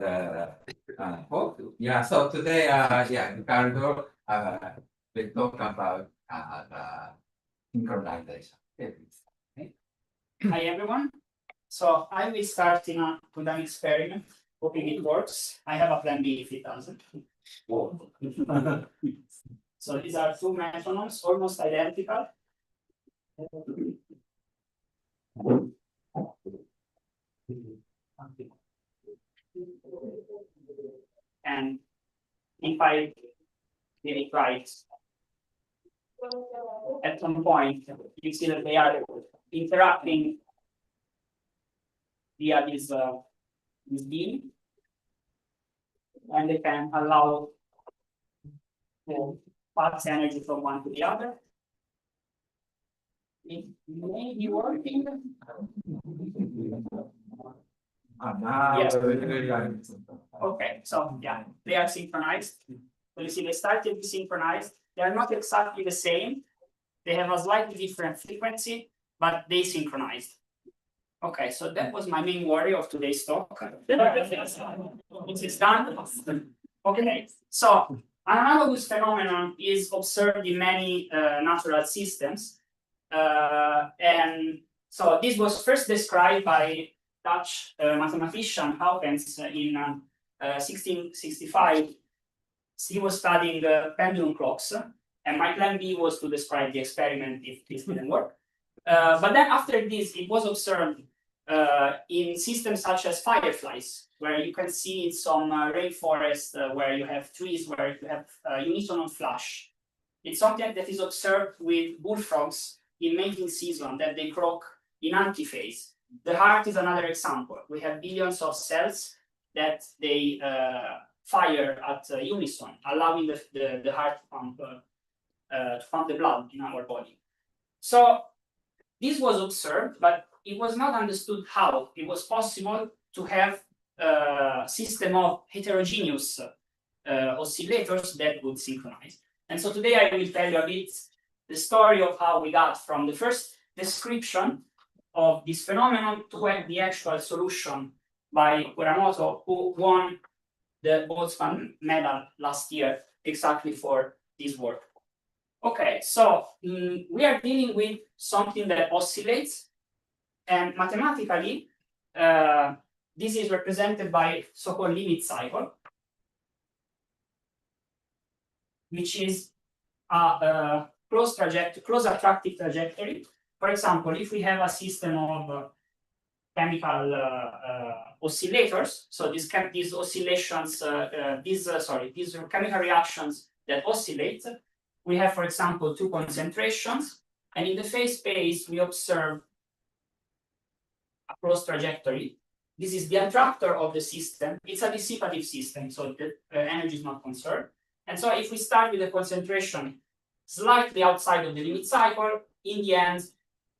Yeah, so today, yeah, Riccardo will talk about the synchronization. Okay. Hi everyone. So I will start with an experiment, hoping it works. I have a plan B if it doesn't. So these are two metronomes, almost identical. And if I did it right, at some point, you see that they are interacting via this beam, and they can allow to pass energy from one to the other. It may be working. Yes. Okay, so yeah, they are synchronized. So you see, they started to synchronize. They are not exactly the same. They have a slightly different frequency, but they synchronized. Okay, so that was my main worry of today's talk. It is done. Okay, so an analogous phenomenon is observed in many natural systems. And so this was first described by Dutch mathematician Huygens in 1665. He was studying pendulum clocks, and my plan B was to describe the experiment if this didn't work. But then after this, it was observed in systems such as fireflies, where you can see in some rainforest where you have trees where you have unisonon flash. It's something that is observed with bullfrogs in mating season, that they croak in antiphase. The heart is another example. We have billions of cells that they fire at unison, allowing the heart to pump the blood in our body. So this was observed, but it was not understood how it was possible to have a system of heterogeneous oscillators that would synchronize. And so today I will tell you a bit the story of how we got from the first description of this phenomenon to the actual solution by Kuramoto, who won the Boltzmann medal last year exactly for this work. Okay, so we are dealing with something that oscillates, and mathematically, this is represented by so-called limit cycle, which is a close attractive trajectory. For example, if we have a system of chemical oscillators, so these oscillations, these chemical reactions that oscillate, we have, for example, two concentrations, and in the phase space we observe a cross trajectory. This is the attractor of the system. It's a dissipative system, so the energy is not conserved. And so if we start with a concentration slightly outside of the limit cycle, in the end,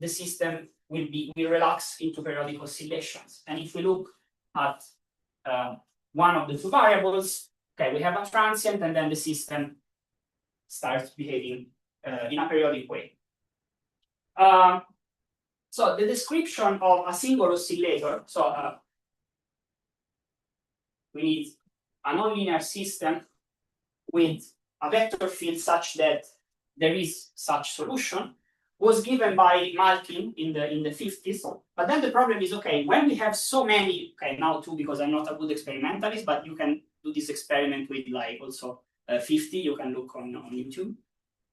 the system will relax into periodic oscillations. And if we look at one of the two variables, okay, we have a transient, and then the system starts behaving in a periodic way. So the description of a single oscillator, so we need a nonlinear system with a vector field such that there is such solution, was given by Malkin in the 50s. But then the problem is, okay, when we have so many, okay, now too, because I'm not a good experimentalist, but you can do this experiment with like also 50, you can look on YouTube.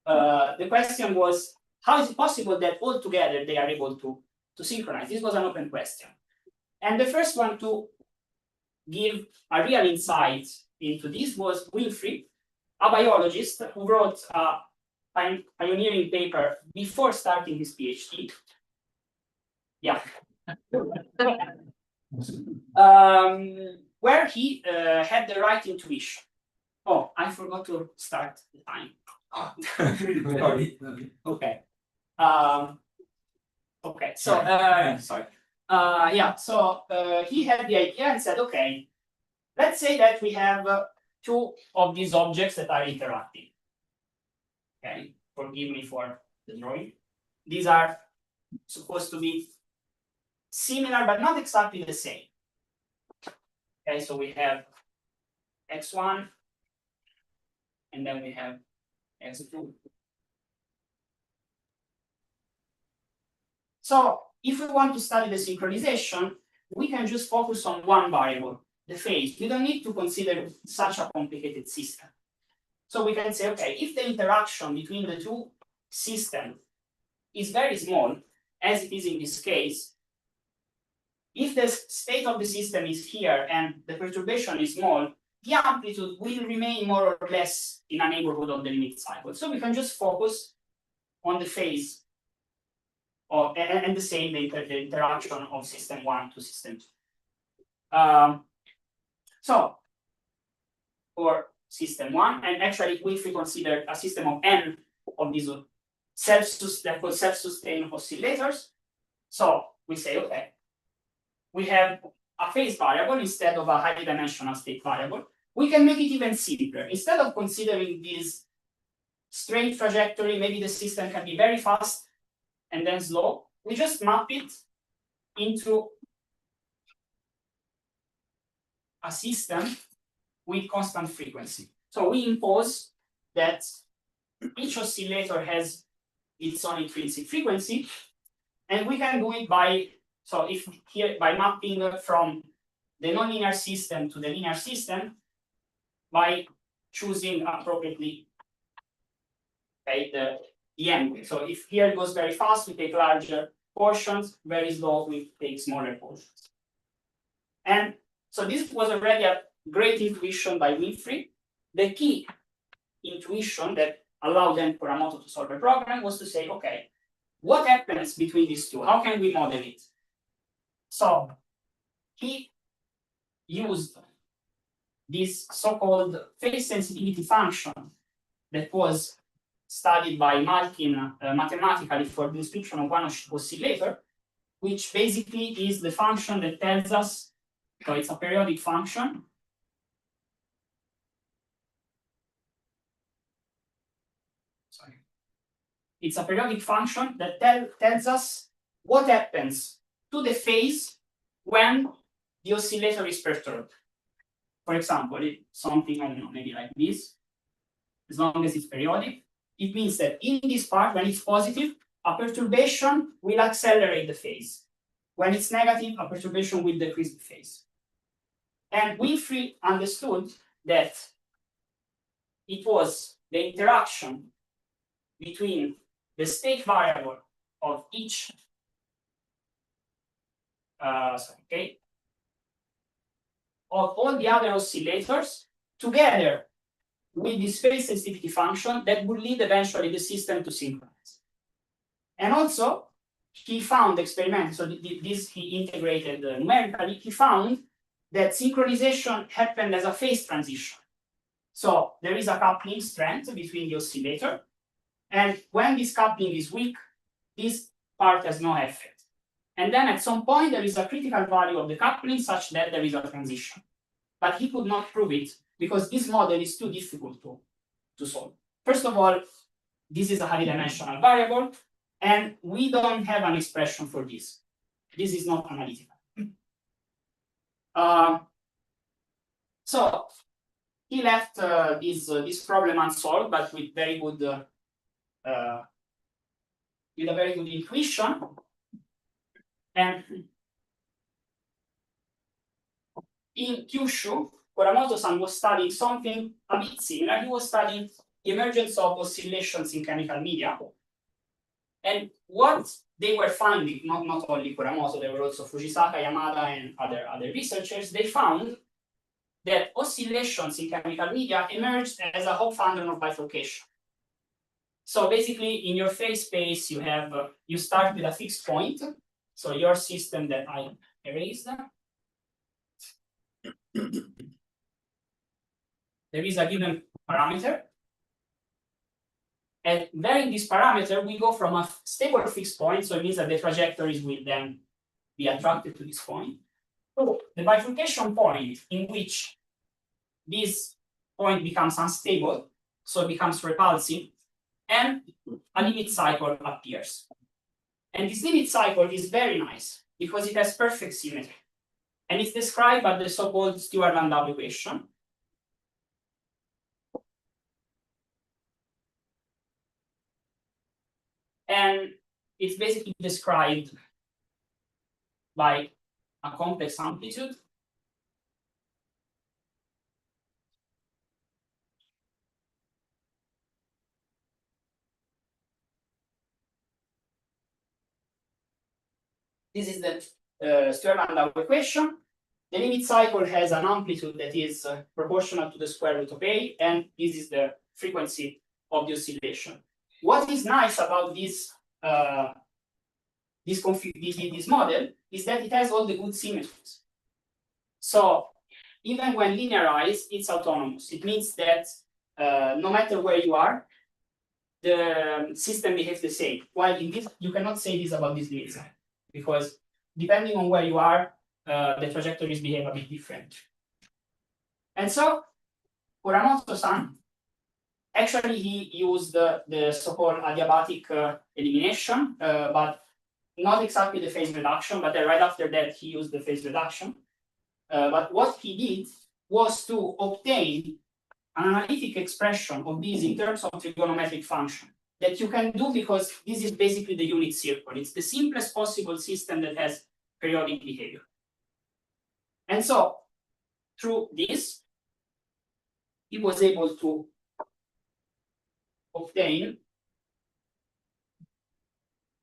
The question was, how is it possible that all together they are able to synchronize? This was an open question. And the first one to give a real insight into this was Winfree, a biologist who wrote a pioneering paper before starting his PhD. Yeah. Where he had the right intuition. Oh, I forgot to start the time. Sorry. Okay. Okay. So sorry. Yeah. So he had the idea and said, okay, let's say that we have two of these objects that are interacting. Okay. Forgive me for the drawing. These are supposed to be similar, but not exactly the same. Okay, so we have x1, and then we have x2. So if we want to study the synchronization, we can just focus on one variable, the phase. We don't need to consider such a complicated system. So we can say, okay, if the interaction between the two systems is very small, as it is in this case, if the state of the system is here and the perturbation is small, the amplitude will remain more or less in a neighborhood of the limit cycle. So we can just focus on the phase and the same the interaction of system 1 to system 2. So for system 1, and actually if we consider a system of n of these self-sustained oscillators, so we say, okay, we have a phase variable instead of a highly dimensional state variable. We can make it even simpler. Instead of considering this straight trajectory, maybe the system can be very fast and then slow. We just map it into a system with constant frequency. So we impose that each oscillator has its own intrinsic frequency, and we can do it by, so if here by mapping from the nonlinear system to the linear system by choosing appropriately, okay, the angle. So if here it goes very fast, we take larger portions, very slow, we take smaller portions. And so this was already a great intuition by Winfree. The key intuition that allowed then Kuramoto to solve the program was to say, okay, what happens between these two? How can we model it? So he used this so-called phase sensitivity function that was studied by Malkin mathematically for the description of one oscillator, which basically is the function that tells us, so it's a periodic function. Sorry. It's a periodic function that tells us what happens to the phase when the oscillator is perturbed. For example, if something, I don't know, maybe like this, as long as it's periodic, it means that in this part, when it's positive, a perturbation will accelerate the phase. When it's negative, a perturbation will decrease the phase. And Winfree understood that it was the interaction between the state variable of each of all the other oscillators together with this phase sensitivity function that would lead eventually the system to synchronize. And also, he found experimentally, so this he integrated numerically, he found that synchronization happened as a phase transition. So there is a coupling strength between the oscillator, and when this coupling is weak, this part has no effect. And then at some point, there is a critical value of the coupling such that there is a transition. But he could not prove it because this model is too difficult to solve. First of all, this is a highly dimensional variable, and we don't have an expression for this. This is not analytical. So he left this problem unsolved, but with very good, with a very good intuition. And in Kyushu, Kuramoto-san was studying something a bit similar. He was studying the emergence of oscillations in chemical media. And what they were finding, not only Kuramoto, there were also Fujisaka, Yamada, and other researchers, they found that oscillations in chemical media emerged as a Hopf-Andronov of bifurcation. So basically, in your phase space, you start with a fixed point. So your system that I erased, there is a given parameter. And then in this parameter, we go from a stable fixed point, so it means that the trajectories will then be attracted to this point. So the bifurcation point in which this point becomes unstable, so it becomes repulsive, and a limit cycle appears. And this limit cycle is very nice because it has perfect symmetry. And it's described by the so-called Stewart-Landau equation. And it's basically described by a complex amplitude. This is the Stewart-Landau equation. The limit cycle has an amplitude that is proportional to the square root of A, and this is the frequency of the oscillation. What is nice about this model is that it has all the good symmetries. So even when linearized, it's autonomous. It means that no matter where you are, the system behaves the same. While in this, you cannot say this about this limit cycle, because depending on where you are, the trajectories behave a bit different. And so Kuramoto-san, actually he used the so-called adiabatic elimination, but not exactly the phase reduction, but then right after that he used the phase reduction. But what he did was to obtain an analytic expression of these in terms of trigonometric function that you can do because this is basically the unit circle. It's the simplest possible system that has periodic behavior. And so through this, he was able to obtain,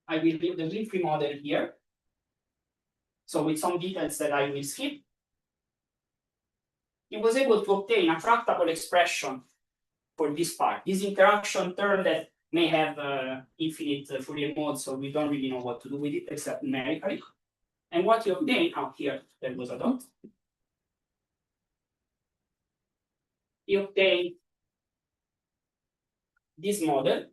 I will leave the Winfree model here. So with some details that I will skip. He was able to obtain a tractable expression for this part. This interaction term that may have infinite Fourier modes, so we don't really know what to do with it except numerically. And what he obtained out here, there was a dot. He obtained this model,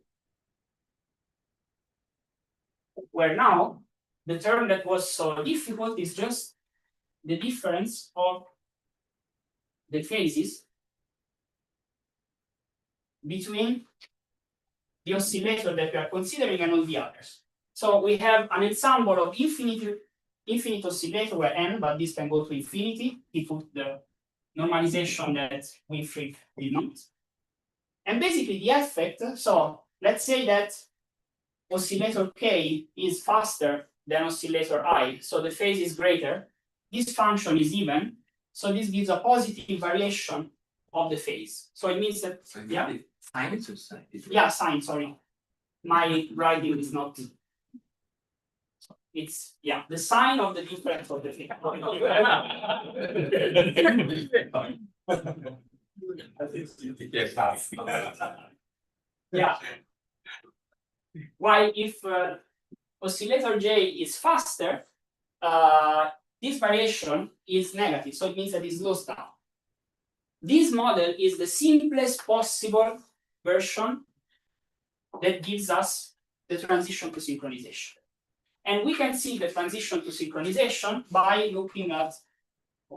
where now the term that was so difficult is just the difference of the phases between the oscillator that we are considering and all the others. So we have an ensemble of infinite oscillator where n, but this can go to infinity. He put the normalization that Winfree did not. And basically the effect, so let's say that oscillator k is faster than oscillator I, so the phase is greater. This function is even, so this gives a positive variation of the phase. So it means that, So yeah, sine or sine? yeah, sine, sorry. My writing is not, it's, yeah, the sign of the difference of the phase. Yeah. While if oscillator J is faster, this variation is negative, so it means that it slows down. This model is the simplest possible version that gives us the transition to synchronization. And we can see the transition to synchronization by looking at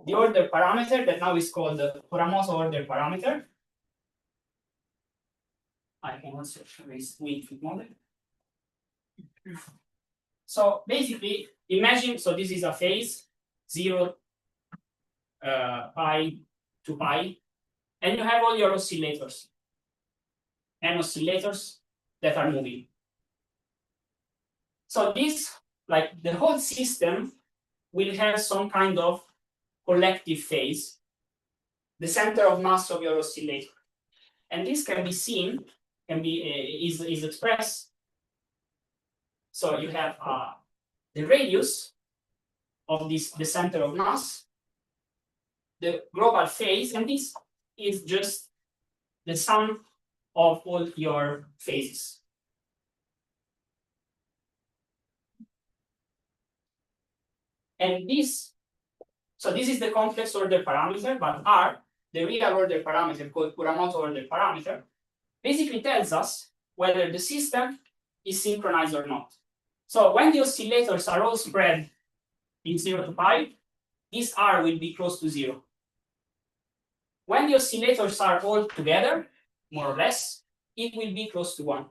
the order parameter that now is called the Kuramoto order parameter. I can also erase Winfree model. So basically, imagine, so this is a phase 0, pi to pi, and you have all your oscillators and oscillators that are moving. So this, like the whole system, will have some kind of collective phase, the center of mass of your oscillator. And this can be seen, can be is expressed. So you have the radius of this, the center of mass, the global phase, and this is just the sum of all your phases. And this, so this is the complex order parameter, but R, the real order parameter called Kuramoto order parameter, basically tells us whether the system is synchronized or not. So when the oscillators are all spread in 0 to pi, this R will be close to 0. When the oscillators are all together, more or less, it will be close to 1.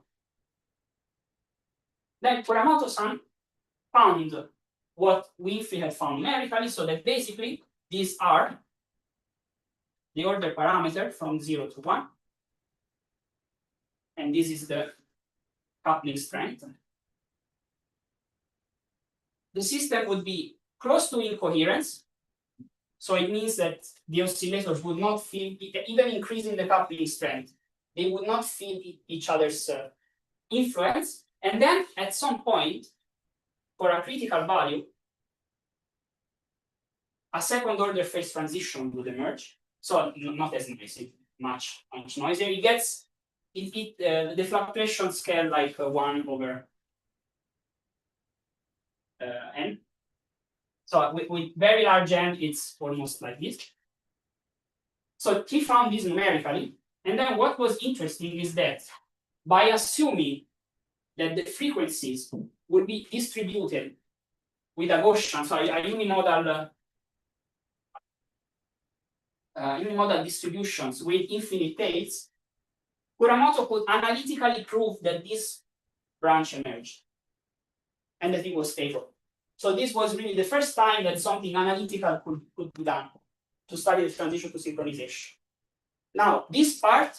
Then Kuramoto-san found what Winfree had found numerically, so that basically these are the order parameter from 0 to 1. And this is the coupling strength. The system would be close to incoherence. So it means that the oscillators would not feel, even increasing the coupling strength, they would not feel each other's influence. And then at some point, for a critical value, a second order phase transition would emerge. So not as noisy, much noisier. It gets the fluctuation scale like 1 over n. So with very large n, it's almost like this. So he found this numerically. And then what was interesting is that by assuming that the frequencies would be distributed with a Gaussian, so a unimodal distributions with infinite tails, Kuramoto could analytically prove that this branch emerged and that it was stable. So this was really the first time that something analytical could be done to study the transition to synchronization. Now, this part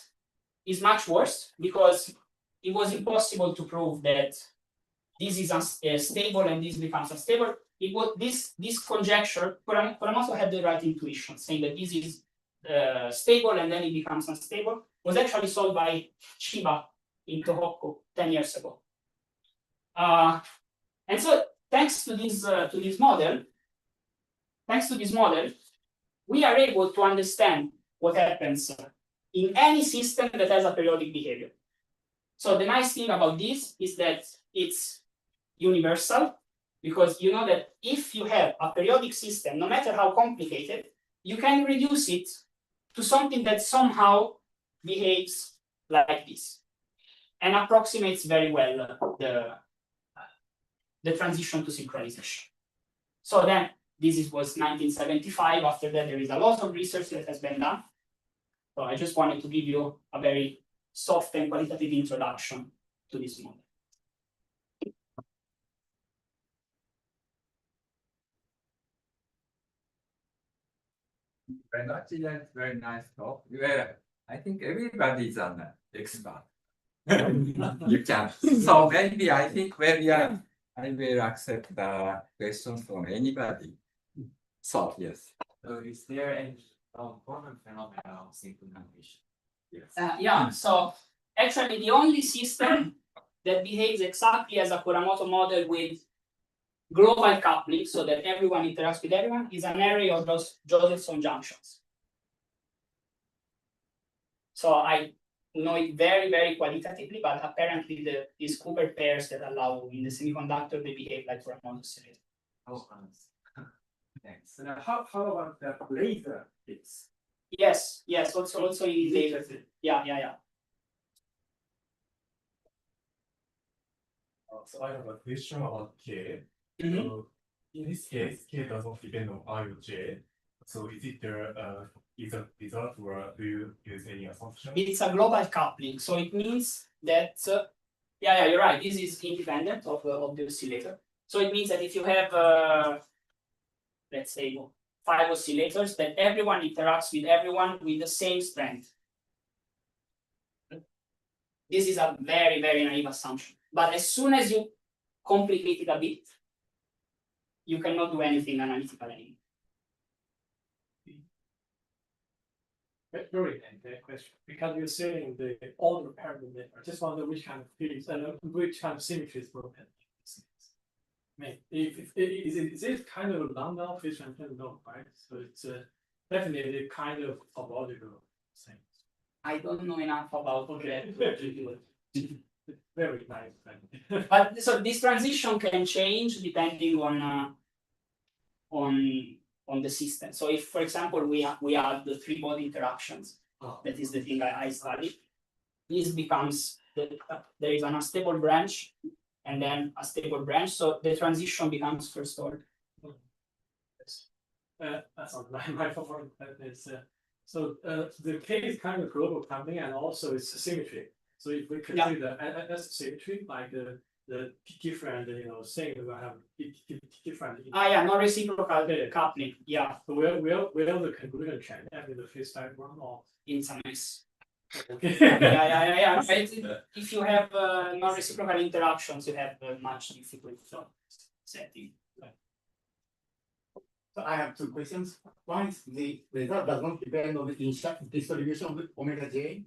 is much worse because it was impossible to prove that this is stable and this becomes unstable. It was this conjecture, Kuramoto had the right intuition, saying that this is stable and then it becomes unstable, was actually solved by Chiba in Tohoku 10 years ago. And so thanks to this model, we are able to understand what happens in any system that has a periodic behavior. So the nice thing about this is that it's universal, because you know that if you have a periodic system, no matter how complicated, you can reduce it to something that somehow behaves like this and approximates very well the transition to synchronization. So then this was 1975. After that, there is a lot of research that has been done. So I just wanted to give you a very soft and qualitative introduction to this model. Very much. That's very nice talk. I think everybody's an expert. You can. So maybe I think I will accept the questions from anybody. So yes. So is there any common phenomena of synchronization? Yes. Yeah. So actually, the only system that behaves exactly as a Kuramoto model with global coupling, so that everyone interacts with everyone, is an array of those Josephson junctions. So I know it very, very qualitatively, but apparently these Cooper pairs that allow in the semiconductor, they behave like Kuramoto oscillator. Oh, thanks. How about the laser bits? Yes, also in laser. Yeah. So I have a question about K. Mhm. So in this case, K does not depend on I or J. So is it the result, or do you use any assumption? It's a global coupling, so it means that yeah, you're right. This is independent of the oscillator. So it means that if you have let's say 5 oscillators, that everyone interacts with everyone with the same strength. This is a very, very naive assumption. But as soon as you complicate it a bit, you cannot do anything analytical anymore. Very question, because you're saying the order parameter. I just wonder which kind of fields and which kind of symmetries will have. I mean, is it kind of a lambda fish and no, right? So it's definitely kind of topological thing. I don't know enough about that. Very nice. But so this transition can change depending on the system. So if, for example, we have the 3-body interactions, that is the thing I studied, this becomes, there is an unstable branch and then a stable branch, so the transition becomes first order. That's not my favorite. So the K is kind of global coupling, and also it's a symmetry. So if we consider as a symmetry, like the different, things will have different. Yeah, non-reciprocal coupling. Yeah, So will the conclusion change after the phase diagram or? in some ways. Okay. Yeah. If you have non-reciprocal interactions, you have much difficult setting. So I have two questions. One is the result does not depend on the distribution of the omega j,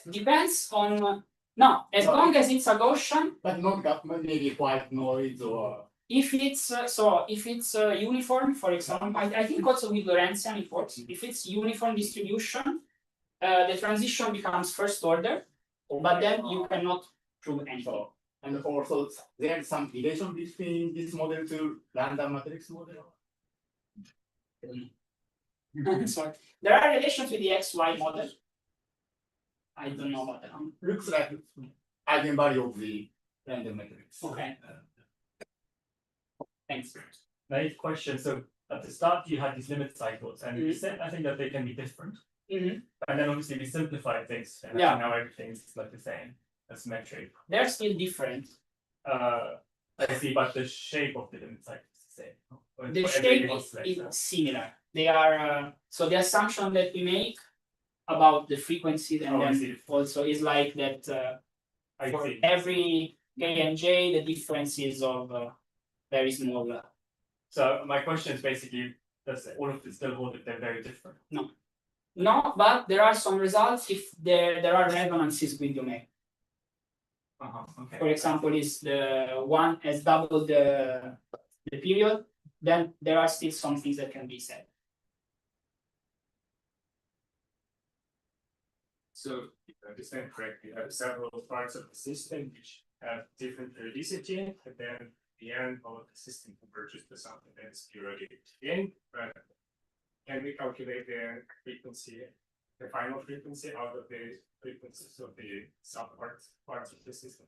Depends on no, as long as it's a Gaussian. but not maybe white noise or. If it's uniform, for example, I think also with Lorentzian it works. If it's uniform distribution, the transition becomes first order, but then you cannot prove anything. And also there's some relation between this model to random matrix model. Sorry, there are relations with the XY model. I don't know about that one. Looks like eigenvalue of the random matrix. Okay. Thanks. Nice question. So at the start, you had these limit cycles, and you said I think that they can be different. And then obviously we simplified things, and Yeah. now everything's like the same, symmetric. They're still different. I see, but the shape of the limit cycle is the same. Or The for every shape oscillator. is similar. They are so the assumption that we make about the frequencies and Oh, I then see. also is like that I for see. every K and J, the difference is of very small. So my question is basically, does all of this still hold if they're very different? No, but there are some results if there are resonances with omega. Okay. For example, is the one has doubled the period, then there are still some things that can be said. So, if I understand correctly, you have several parts of the system which have different periodicity, and then the end of the system converges to something that is periodic again. But can we calculate the frequency, the final frequency out of the frequencies of the parts of the system?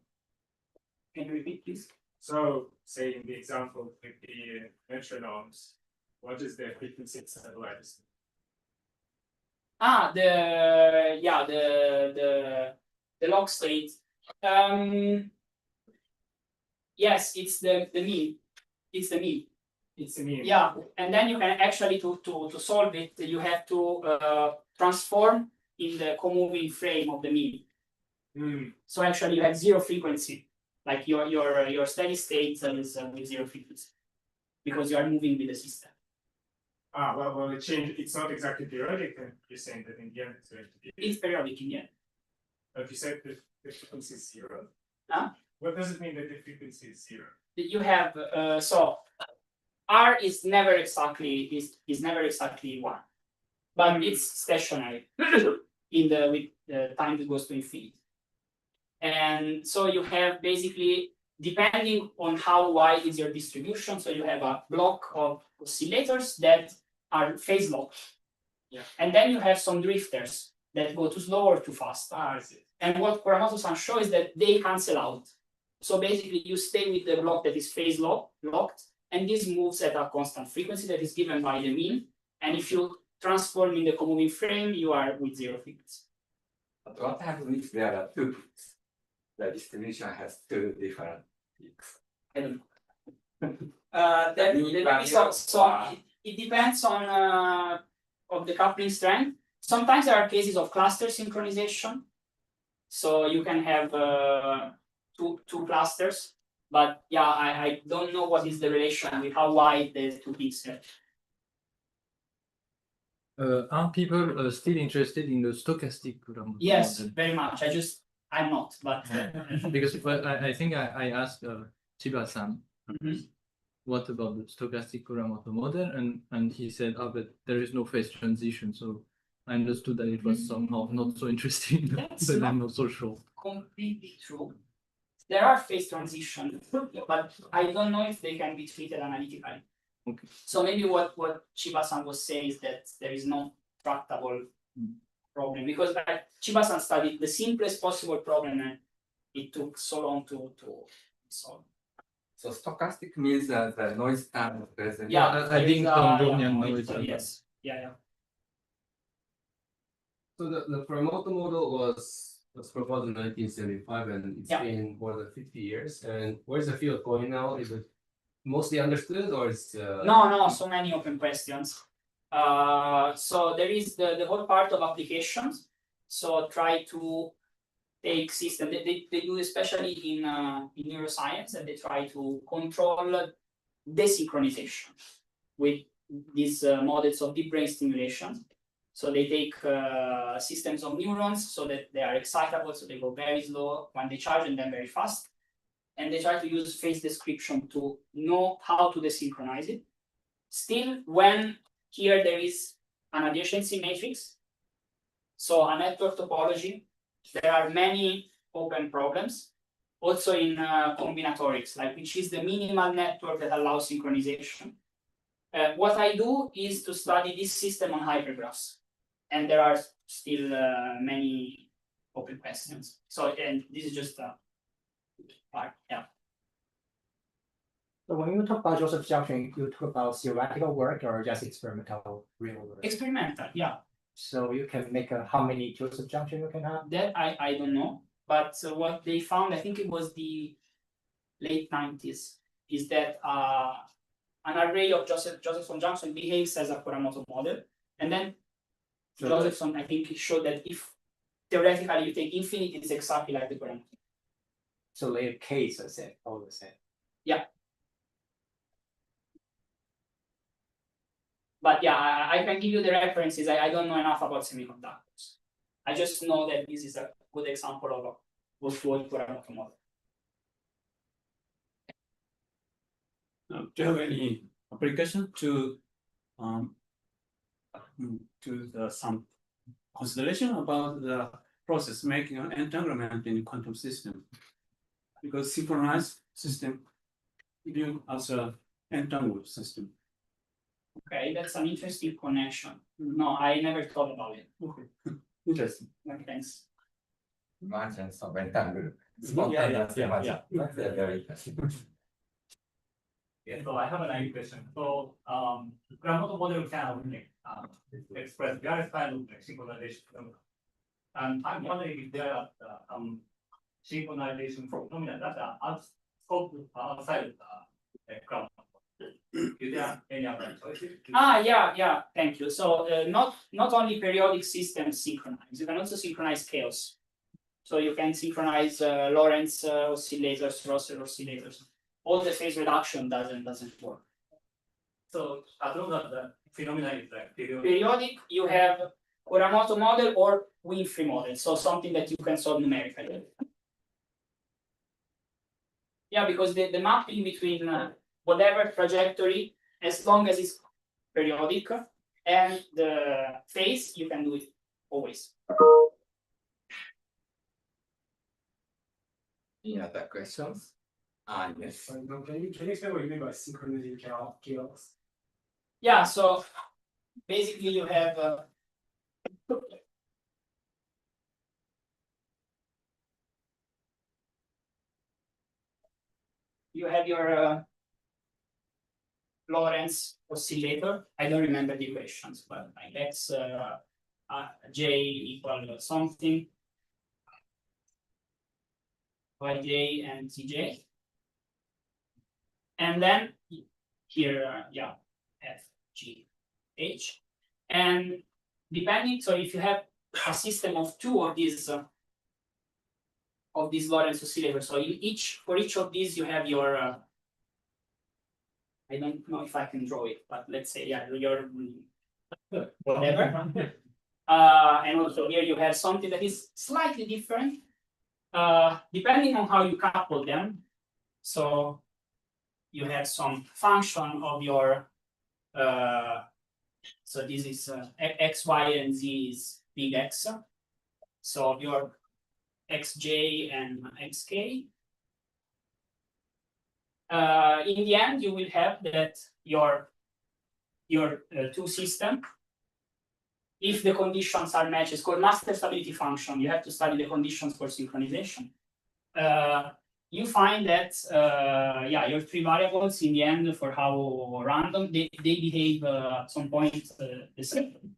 Can you repeat, please? So, say in the example with the metronomes, what is the frequency stabilized? The log state. Yes, it's the mean. It's the mean. It's the mean. Yeah, and then you can actually to solve it, you have to transform in the comoving frame of the mean. So actually, you have zero frequency, like your steady state is with zero frequency, because you are moving with the system. Well, it changed. It's not exactly periodic, and you're saying that in the end it's going to be. It's periodic in the end. But you said the frequency is zero. Huh? What does it mean that the frequency is zero? You have so R is never exactly never exactly one, but it's stationary with the time that goes to infinity. And so you have basically, depending on how wide is your distribution, so you have a block of oscillators that are phase locked. Yeah. And then you have some drifters that go too slow or too fast. I see. And what Kuramoto-san shows is that they cancel out. So basically you stay with the block that is phase locked, and this moves at a constant frequency that is given by the mean. And if you transform in the comoving frame, you are with zero frequency. But what happens if there are two peaks? The distribution has two different peaks. I don't know. It depends on of the coupling strength. Sometimes there are cases of cluster synchronization. So you can have two clusters, but yeah, I don't know what is the relation with how wide the two peaks are. Are people still interested in the stochastic Kuramoto Yes, model? very much. I'm not, but Because I think I asked Chiba-san, what about the stochastic Kuramoto model, and he said, but there is no phase transition, so I understood that it was somehow not so interesting. That's but not- I'm not so sure. completely true. There are phase transitions, but I don't know if they can be treated analytically. Okay. So maybe what Chiba-san was saying is that there is no tractable problem, because like Chiba-san studied the simplest possible problem and it took so long to solve. So stochastic means that the noise time present. Yeah, I there think is Brownian noise. yes, yeah. So the Kuramoto model was was proposed in 1975, and it's Yeah. been more than 50 years. And where's the field going now? Is it mostly understood, or is No, so many open questions. So there is the whole part of applications. So try to take system. They do especially in neuroscience, and they try to control desynchronization with these models of deep brain stimulation. So they take systems of neurons so that they are excitable, so they go very slow when they charge and then very fast. And they try to use phase description to know how to desynchronize it. Still, when here there is an adjacency matrix, so a network topology, there are many open problems. Also in combinatorics, like which is the minimal network that allows synchronization. What I do is to study this system on hypergraphs. And there are still many open questions. So, and this is just a part, yeah. So when you talk about Joseph Junction, you talk about theoretical work or just experimental real work? Experimental, yeah. So you can make how many Joseph Junction you can have? That I don't know. But what they found, I think it was the late 90s, is that an array of Josephson junction behaves as a Kuramoto model. And then Josephson, I think, showed that if theoretically you take infinite, it's exactly like the Kuramoto. So layer K is the same, all the same. Yeah. But yeah, I can give you the references. I don't know enough about semiconductors. I just know that this is a good example of a what Kuramoto model. Do you have any application to some consideration about the process making an entanglement in quantum system? Because synchronized system view as an entangled system. Okay, that's an interesting connection. No, I never thought about it. Okay, interesting. Thanks. Margins of entangle. Yeah. That's very interesting. Yeah, so I have an ID question. So, Kuramoto model can express various kinds of synchronization phenomena. And I'm wondering if there are synchronization phenomena that are outside of the Kuramoto. Is there any other choices? Yeah, thank you. So not only periodic systems synchronize, you can also synchronize chaos. So you can synchronize Lorentz oscillators, Russell oscillators. All the phase reduction doesn't work. So as long as the phenomena is like periodic, you have Kuramoto model or Winfree model, so something that you can solve numerically. Yeah, because the mapping between whatever trajectory, as long as it's periodic, and the phase, you can do it always. Any other questions? Yes. Can you explain what you mean by synchronizing chaos? Yeah, so basically you have your Lorentz oscillator. I don't remember the equations, but like X J equal something, Yj and Tj. And then here, F, G, H. And depending, so if you have a system of two of these Lorentz oscillators, so for each of these you have your I don't know if I can draw it, but let's say your whatever. And also here you have something that is slightly different, depending on how you couple them. So you have some function of your so this is x, y, and z is big X. So your xj and xk. In the end, you will have that your two system, if the conditions are matched, it's called master stability function. You have to study the conditions for synchronization. You find that your three variables in the end, for how random they behave at some point the same.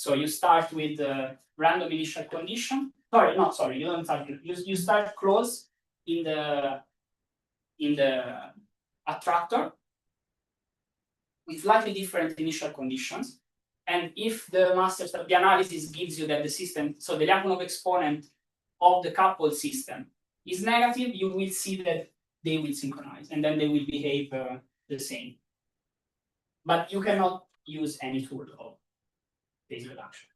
So you start with the random initial condition. Sorry, not sorry, you don't start. You start close in the attractor with slightly different initial conditions. And if the the analysis gives you that the system, so the Lyapunov exponent of the coupled system is negative, you will see that they will synchronize and then they will behave the same. But you cannot use any tool of phase reduction.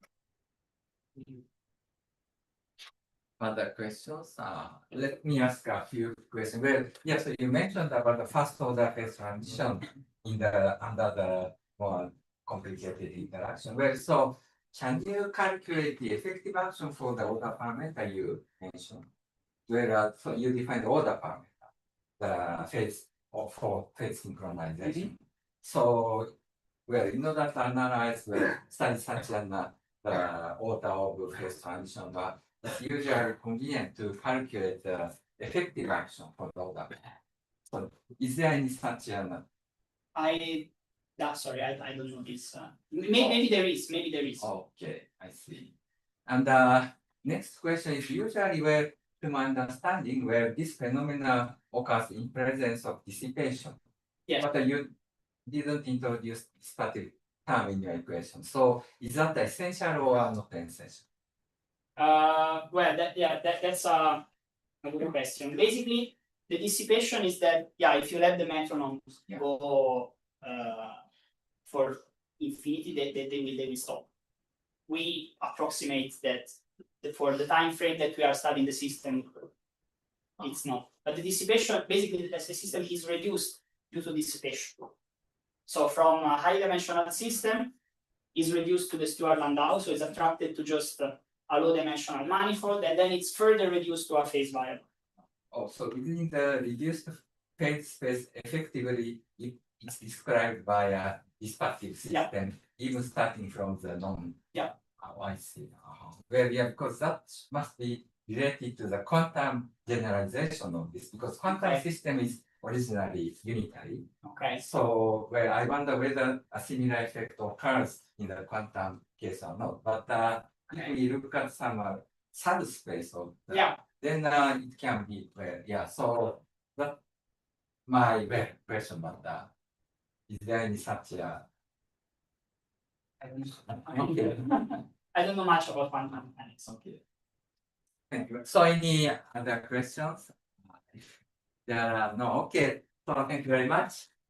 Other questions? Let me ask a few questions. Well, yes, you mentioned about the first order phase transition in the under the more complicated interaction. Well, so can you calculate the effective action for the order parameter you mentioned? Where so you define the order parameter, the phase for phase synchronization. So, well, in order to analyze the study such as the order of phase transition, but it's usually convenient to calculate the effective action for the order. So, is there any such an? Sorry, I don't know this. Maybe there is. Maybe there is. Okay, I see. And next question is usually where, to my understanding, where this phenomena occurs in presence of dissipation. Yes. But you didn't introduce static term in your equation. So is that essential or not essential? Well, that's a good question. Basically, the dissipation is that if you let the metronomes go for infinity, they will stop. We approximate that for the time frame that we are studying the system, it's not. But the dissipation, basically, as the system is reduced due to dissipation. So from a high-dimensional system is reduced to the Stewart-Landau, so it's attracted to just a low-dimensional manifold, and then it's further reduced to a phase variable. Oh, so within the reduced phase space, effectively, it's described by a dispersive system, even starting from the non. Yeah. Oh, I see. Well, because that must be related to the quantum generalization of this, because quantum system is originally unitary. Okay. So, well, I wonder whether a similar effect occurs in the quantum case or not. But if we look at some subspace of then it can be So that my question, but is there any such a? Okay. I don't know much about quantum mechanics. Okay. Thank you. So any other questions? If there are no, okay. So thank you very much.